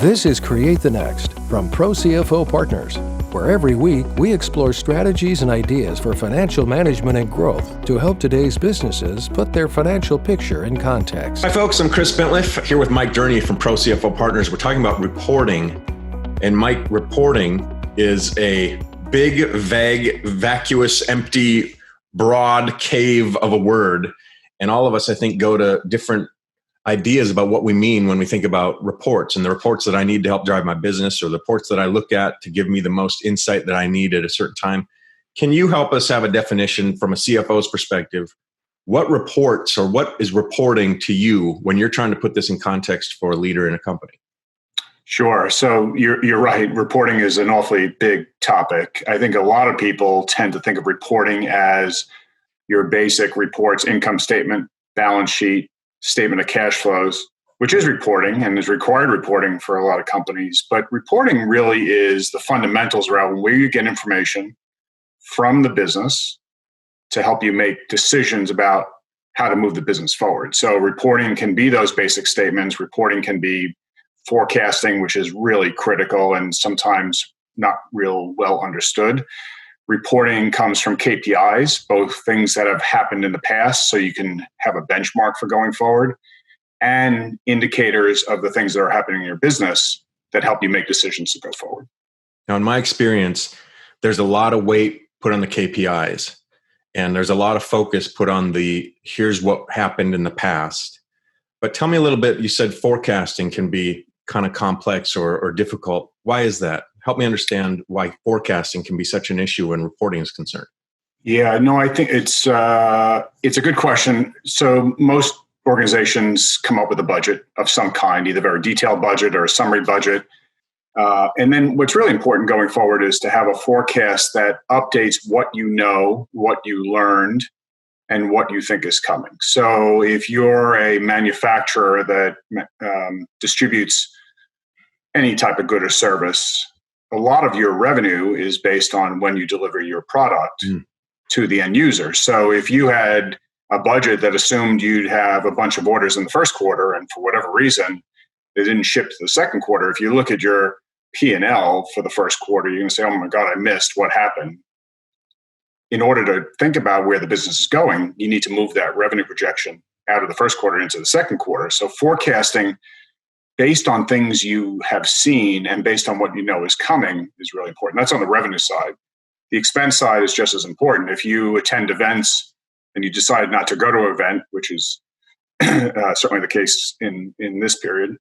This is Create the Next from ProCFO Partners, where every week we explore strategies and ideas for financial management and growth to help today's businesses put their financial picture in context. Hi folks, I'm Chris Bentliff here with Mike Durney from ProCFO Partners. We're talking about reporting, and Mike, reporting is a big, vague, vacuous, empty, broad cave of a word. And all of us, I think, go to different ideas about what we mean when we think about reports, and the reports that I need to help drive my business, or the reports that I look at to give me the most insight that I need at a certain time. Can you help us have a definition from a CFO's perspective? What reports, or what is reporting to you when you're trying to put this in context for a leader in a company? Sure. So you're right. Reporting is an awfully big topic. I think a lot of people tend to think of reporting as your basic reports: income statement, balance sheet, statement of cash flows, which is reporting and is required reporting for a lot of companies. But reporting really is the fundamentals around where you get information from the business to help you make decisions about how to move the business forward. So reporting can be those basic statements. Reporting can be forecasting, which is really critical and sometimes not real well understood. Reporting comes from KPIs, both things that have happened in the past so you can have a benchmark for going forward, and indicators of the things that are happening in your business that help you make decisions to go forward. Now, in my experience, there's a lot of weight put on the KPIs, and there's a lot of focus put on the here's what happened in the past. But tell me a little bit, you said forecasting can be kind of complex or difficult. Why is that? Help me understand why forecasting can be such an issue when reporting is concerned. Yeah, no, I think it's a good question. So most organizations come up with a budget of some kind, either a very detailed budget or a summary budget. And then what's really important going forward is to have a forecast that updates what you know, what you learned, and what you think is coming. So if you're a manufacturer that distributes any type of good or service, a lot of your revenue is based on when you deliver your product to the end user. So if you had a budget that assumed you'd have a bunch of orders in the first quarter, and for whatever reason, they didn't ship to the second quarter, if you look at your P&L for the first quarter, you're going to say, oh my God, I missed what happened. In order to think about where the business is going, you need to move that revenue projection out of the first quarter into the second quarter. So forecasting based on things you have seen and based on what you know is coming is really important. That's on the revenue side. The expense side is just as important. If you attend events and you decide not to go to an event, which is certainly the case in this period,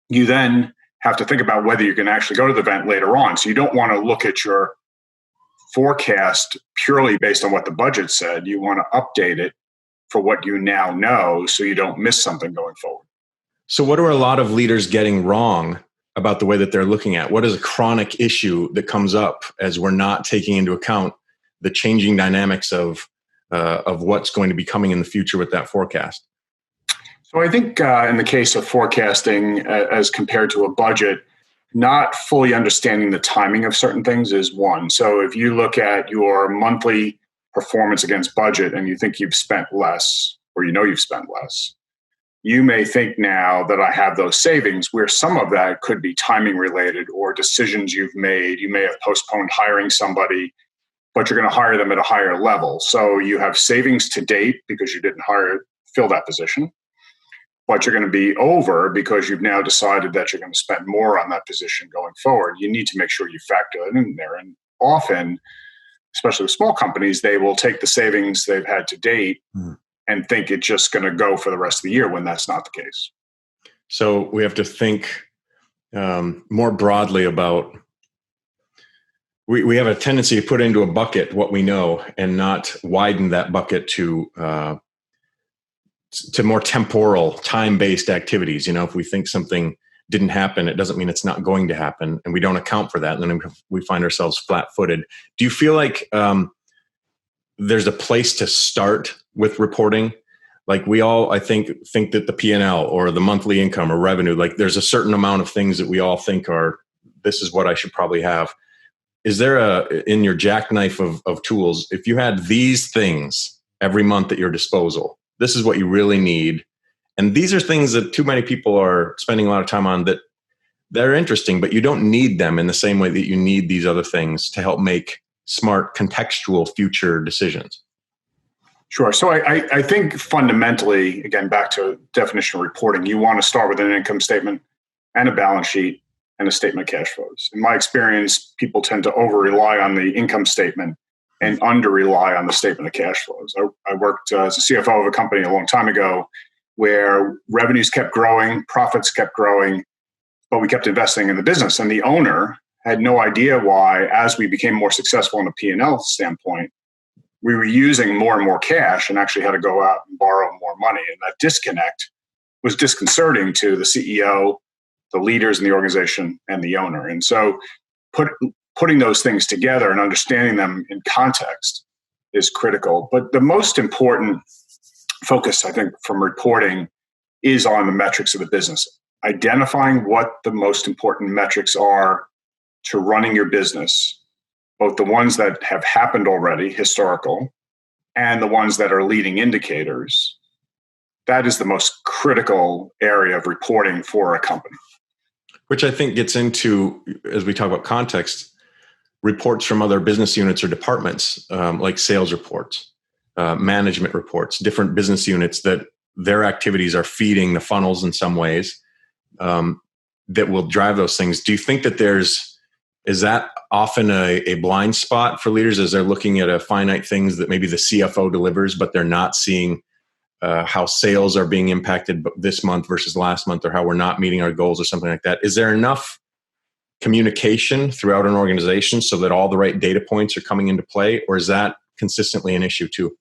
you then have to think about whether you can actually go to the event later on. So you don't want to look at your forecast purely based on what the budget said. You want to update it for what you now know so you don't miss something going forward. So what are a lot of leaders getting wrong about the way that they're looking at? What is a chronic issue that comes up as we're not taking into account the changing dynamics of what's going to be coming in the future with that forecast? So I think in the case of forecasting as compared to a budget, not fully understanding the timing of certain things is one. So if you look at your monthly performance against budget and you think you've spent less, or you know you've spent less, you may think now that I have those savings, where some of that could be timing related or decisions you've made. You may have postponed hiring somebody, but you're going to hire them at a higher level. So you have savings to date because you didn't fill that position, but you're going to be over because you've now decided that you're going to spend more on that position going forward. You need to make sure you factor it in there. And often, especially with small companies, they will take the savings they've had to date and think it's just going to go for the rest of the year when that's not the case. So we have to think more broadly about, we have a tendency to put into a bucket what we know and not widen that bucket to more temporal, time-based activities. You know, if we think something didn't happen, it doesn't mean it's not going to happen, and we don't account for that, and then we find ourselves flat-footed. Do you feel like there's a place to start with reporting? Like we all, I think that the P&L or the monthly income or revenue, like there's a certain amount of things that we all think are, this is what I should probably have. Is there in your jackknife of tools, if you had these things every month at your disposal, this is what you really need, and these are things that too many people are spending a lot of time on, that they're interesting, but you don't need them in the same way that you need these other things to help make smart contextual future decisions. Sure. So I think fundamentally, again, back to definition of reporting, you want to start with an income statement and a balance sheet and a statement of cash flows. In my experience, people tend to over-rely on the income statement and under-rely on the statement of cash flows. I worked as a CFO of a company a long time ago where revenues kept growing, profits kept growing, but we kept investing in the business. And the owner had no idea why, as we became more successful in a P&L standpoint, we were using more and more cash and actually had to go out and borrow more money. And that disconnect was disconcerting to the CEO, the leaders in the organization, and the owner. And so putting those things together and understanding them in context is critical. But the most important focus, I think, from reporting is on the metrics of the business. Identifying what the most important metrics are to running your business, both the ones that have happened already, historical, and the ones that are leading indicators. That is the most critical area of reporting for a company. Which I think gets into, as we talk about context, reports from other business units or departments, like sales reports, management reports, different business units that their activities are feeding the funnels in some ways that will drive those things. Do you think that is that often a blind spot for leaders as they're looking at a finite things that maybe the CFO delivers, but they're not seeing how sales are being impacted this month versus last month, or how we're not meeting our goals or something like that? Is there enough communication throughout an organization so that all the right data points are coming into play, or is that consistently an issue too?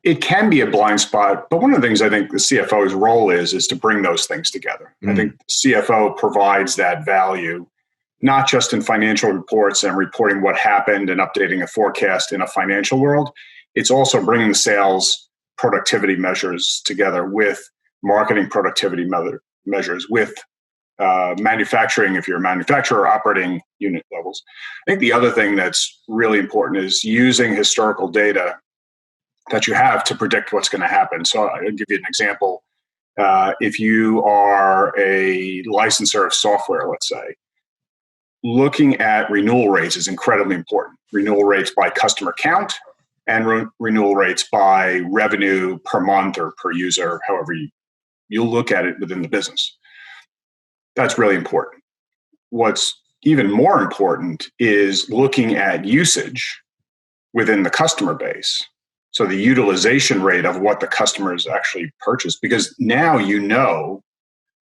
It can be a blind spot, but one of the things I think the CFO's role is to bring those things together. I think the CFO provides that value, not just in financial reports and reporting what happened and updating a forecast in a financial world. It's also bringing the sales productivity measures together with marketing productivity measures, with manufacturing, if you're a manufacturer, operating unit levels. I think the other thing that's really important is using historical data that you have to predict what's going to happen. So I'll give you an example. If you are a licensor of software, let's say, looking at renewal rates is incredibly important. Renewal rates by customer count and renewal rates by revenue per month or per user, however you look at it within the business. That's really important. What's even more important is looking at usage within the customer base. So the utilization rate of what the customers actually purchase, because now you know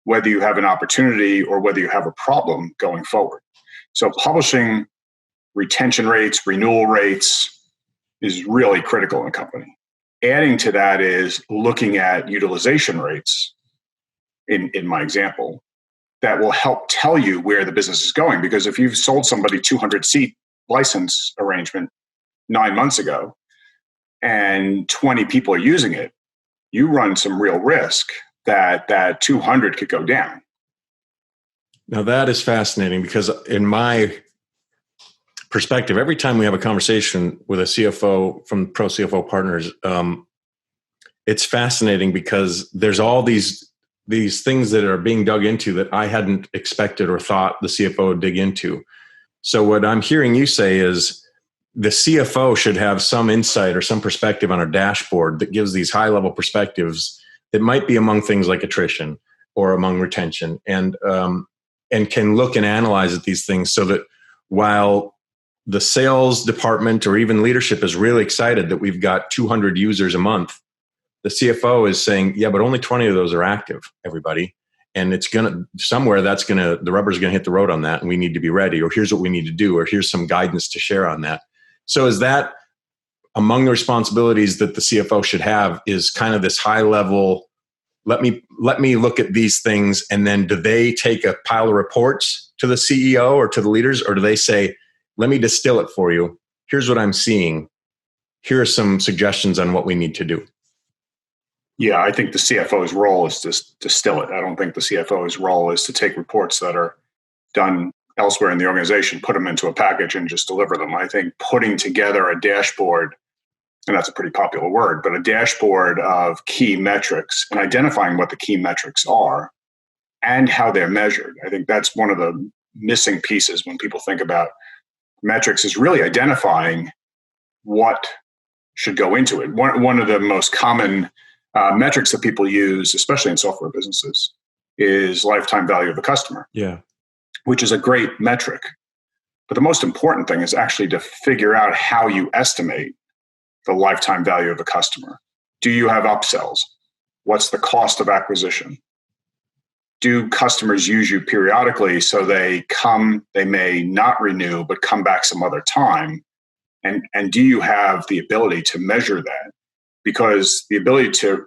whether you have an opportunity or whether you have a problem going forward. So publishing retention rates, renewal rates is really critical in a company. Adding to that is looking at utilization rates, in my example, that will help tell you where the business is going. Because if you've sold somebody 200-seat license arrangement 9 months ago and 20 people are using it, you run some real risk that 200 could go down. Now that is fascinating, because in my perspective, every time we have a conversation with a CFO from ProCFO Partners, it's fascinating because there's all these things that are being dug into that I hadn't expected or thought the CFO would dig into. So what I'm hearing you say is the CFO should have some insight or some perspective on a dashboard that gives these high-level perspectives that might be among things like attrition or among retention, and can look and analyze at these things so that while the sales department or even leadership is really excited that we've got 200 users a month, the CFO is saying, yeah, but only 20 of those are active, everybody. And it's the rubber's going to hit the road on that. And we need to be ready, or here's what we need to do, or here's some guidance to share on that. So is that among the responsibilities that the CFO should have, is kind of this high level, let me look at these things, and then do they take a pile of reports to the CEO or to the leaders, or do they say, let me distill it for you. Here's what I'm seeing. Here are some suggestions on what we need to do. Yeah, I think the CFO's role is to distill it. I don't think the CFO's role is to take reports that are done elsewhere in the organization, put them into a package and just deliver them. I think putting together a dashboard, and that's a pretty popular word, but a dashboard of key metrics and identifying what the key metrics are and how they're measured. I think that's one of the missing pieces when people think about metrics, is really identifying what should go into it. One of the most common metrics that people use, especially in software businesses, is lifetime value of the customer. Yeah. Which is a great metric. But the most important thing is actually to figure out how you estimate the lifetime value of a customer. Do you have upsells? What's the cost of acquisition? Do customers use you periodically so they may not renew, but come back some other time? And do you have the ability to measure that? Because the ability to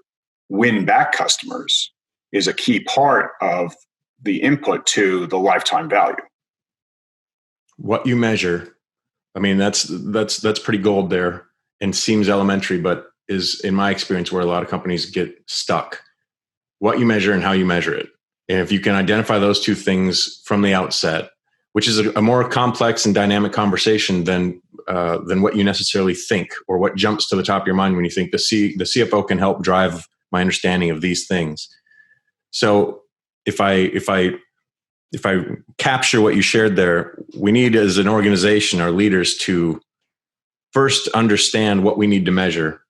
win back customers is a key part of the input to the lifetime value. What you measure, I mean, that's pretty gold there, and seems elementary, but is, in my experience, where a lot of companies get stuck. What you measure and how you measure it. And if you can identify those two things from the outset, which is a more complex and dynamic conversation than what you necessarily think, or what jumps to the top of your mind when you think the CFO can help drive my understanding of these things. So if I capture what you shared there, we need, as an organization, our leaders, to first understand what we need to measure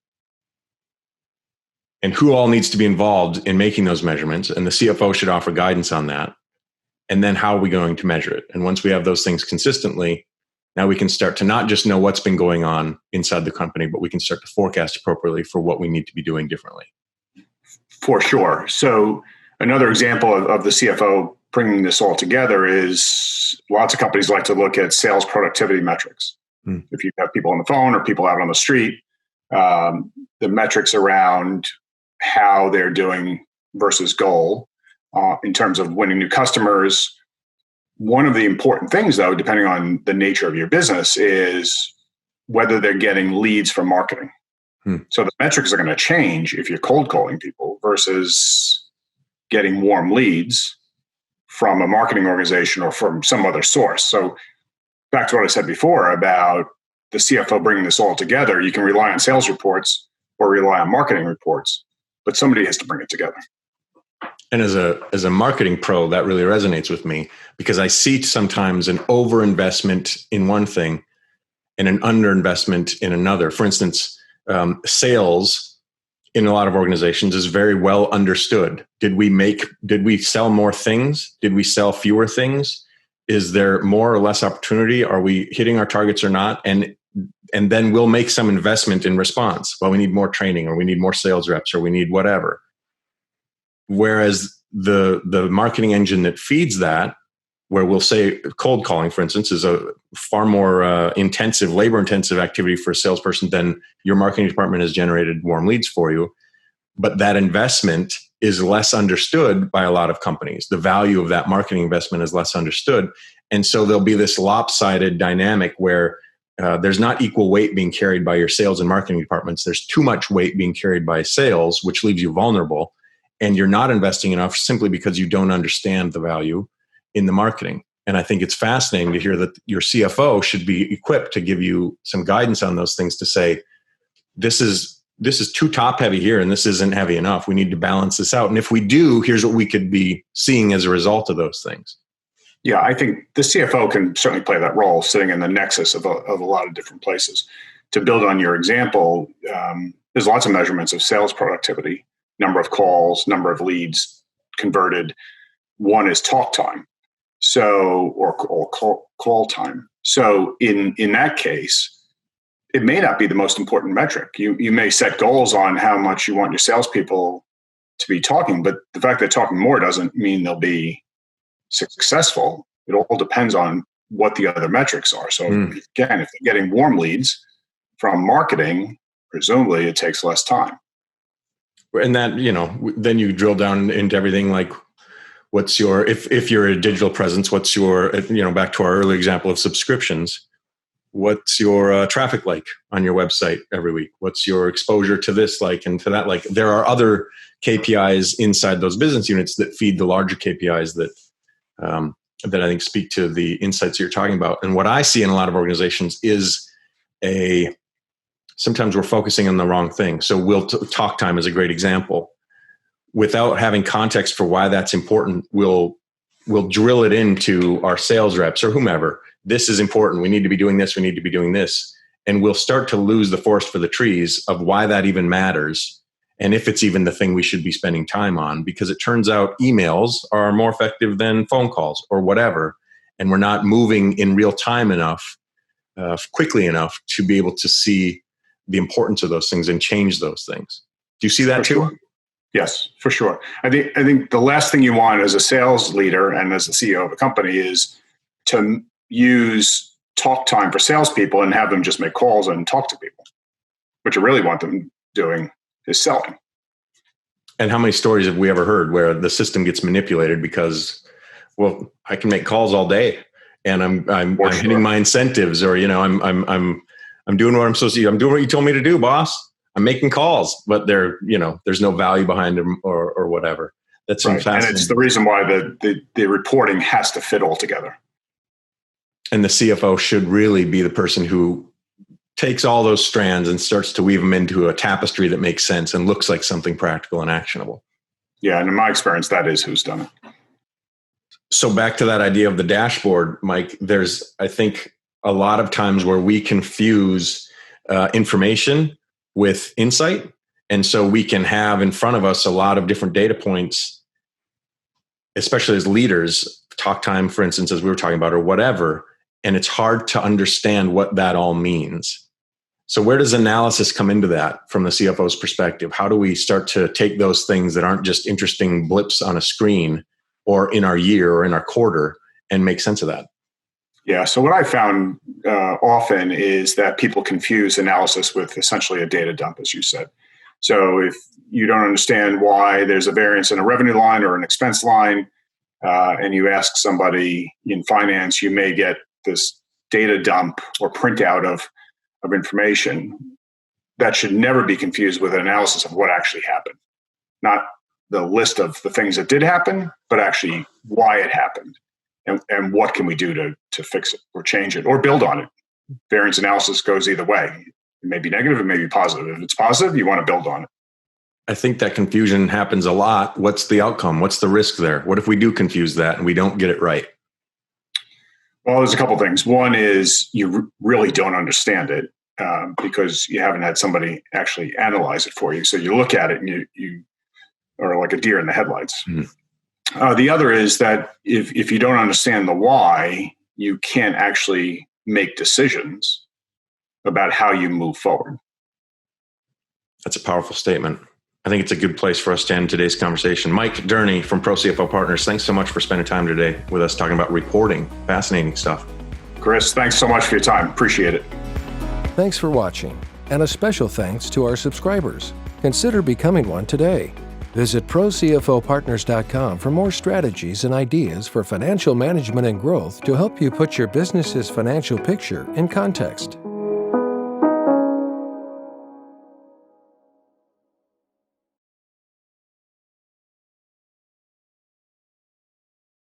and who all needs to be involved in making those measurements. And the CFO should offer guidance on that. And then how are we going to measure it? And once we have those things consistently, now we can start to not just know what's been going on inside the company, but we can start to forecast appropriately for what we need to be doing differently. For sure. So another example of the CFO bringing this all together is lots of companies like to look at sales productivity metrics. If you have people on the phone or people out on the street, the metrics around how they're doing versus goal in terms of winning new customers. One of the important things, though, depending on the nature of your business, is whether they're getting leads from marketing. So the metrics are going to change if you're cold calling people versus getting warm leads from a marketing organization or from some other source. So back to what I said before about the CFO bringing this all together, you can rely on sales reports or rely on marketing reports, but somebody has to bring it together. And as a marketing pro, that really resonates with me, because I see sometimes an overinvestment in one thing and an underinvestment in another. For instance, sales in a lot of organizations is very well understood. Did we sell more things? Did we sell fewer things? Is there more or less opportunity? Are we hitting our targets or not? And then we'll make some investment in response. Well, we need more training, or we need more sales reps, or we need whatever. Whereas the marketing engine that feeds that, where we'll say cold calling, for instance, is a far more labor intensive activity for a salesperson than your marketing department has generated warm leads for you. But that investment is less understood by a lot of companies. The value of that marketing investment is less understood. And so there'll be this lopsided dynamic where there's not equal weight being carried by your sales and marketing departments. There's too much weight being carried by sales, which leaves you vulnerable. And you're not investing enough simply because you don't understand the value in the marketing. And I think it's fascinating to hear that your CFO should be equipped to give you some guidance on those things, to say, this is too top heavy here and this isn't heavy enough. We need to balance this out. And if we do, here's what we could be seeing as a result of those things. Yeah, I think the CFO can certainly play that role, sitting in the nexus of a lot of different places. To build on your example, there's lots of measurements of sales productivity, number of calls, number of leads converted. One is talk time, or call time. So in that case, it may not be the most important metric. You may set goals on how much you want your salespeople to be talking, but the fact that talking more doesn't mean they'll be successful. It all depends on what the other metrics are. So again, if they're getting warm leads from marketing, presumably it takes less time. And that, then you drill down into everything like, what's your, if you're a digital presence, what's your, back to our earlier example of subscriptions, what's your traffic like on your website every week? What's your exposure to this like and to that like? There are other KPIs inside those business units that feed the larger KPIs that I think speak to the insights you're talking about. And what I see in a lot of organizations is sometimes we're focusing on the wrong thing. So talk time is a great example. without having context for why that's important, we'll drill it into our sales reps or whomever. This is important. We need to be doing this. We need to be doing this. And we'll start to lose the forest for the trees of why that even matters. And if it's even the thing we should be spending time on, because it turns out emails are more effective than phone calls or whatever. And we're not moving in real time enough, quickly enough to be able to see the importance of those things and change those things. Do you see that too? Sure. Yes, for sure. I think the last thing you want as a sales leader and as the CEO of a company is to use talk time for salespeople and have them just make calls and talk to people. What you really want them doing is selling. And how many stories have we ever heard where the system gets manipulated because, well, I can make calls all day and I'm hitting my incentives, or I'm doing what I'm supposed to do. I'm doing what you told me to do, boss. I'm making calls, but there's no value behind them or whatever. That's right. And it's the reason why the reporting has to fit all together. And the CFO should really be the person who takes all those strands and starts to weave them into a tapestry that makes sense and looks like something practical and actionable. Yeah, and in my experience, that is who's done it. So back to that idea of the dashboard, Mike, there's, I think, a lot of times where we confuse information with insight. And so we can have in front of us a lot of different data points, especially as leaders, talk time, for instance, as we were talking about, or whatever. And it's hard to understand what that all means. So where does analysis come into that from the CFO's perspective? How do we start to take those things that aren't just interesting blips on a screen or in our year or in our quarter and make sense of that? Yeah. So what I found often is that people confuse analysis with essentially a data dump, as you said. So if you don't understand why there's a variance in a revenue line or an expense line, and you ask somebody in finance, you may get this data dump or printout of information that should never be confused with an analysis of what actually happened. Not the list of the things that did happen, but actually why it happened. And what can we do to fix it or change it or build on it? Variance analysis goes either way. It may be negative, it may be positive. If it's positive, you want to build on it. I think that confusion happens a lot. What's the outcome? What's the risk there? What if we do confuse that and we don't get it right? Well, there's a couple things. One is you really don't understand it because you haven't had somebody actually analyze it for you. So you look at it and you are like a deer in the headlights. Mm. The other is that if you don't understand the why, you can't actually make decisions about how you move forward. That's a powerful statement. I think it's a good place for us to end today's conversation. Mike Durney from ProCFO Partners, thanks so much for spending time today with us talking about reporting. Fascinating stuff. Chris, thanks so much for your time. Appreciate it. Thanks for watching, and a special thanks to our subscribers. Consider becoming one today. Visit ProCFOPartners.com for more strategies and ideas for financial management and growth to help you put your business's financial picture in context.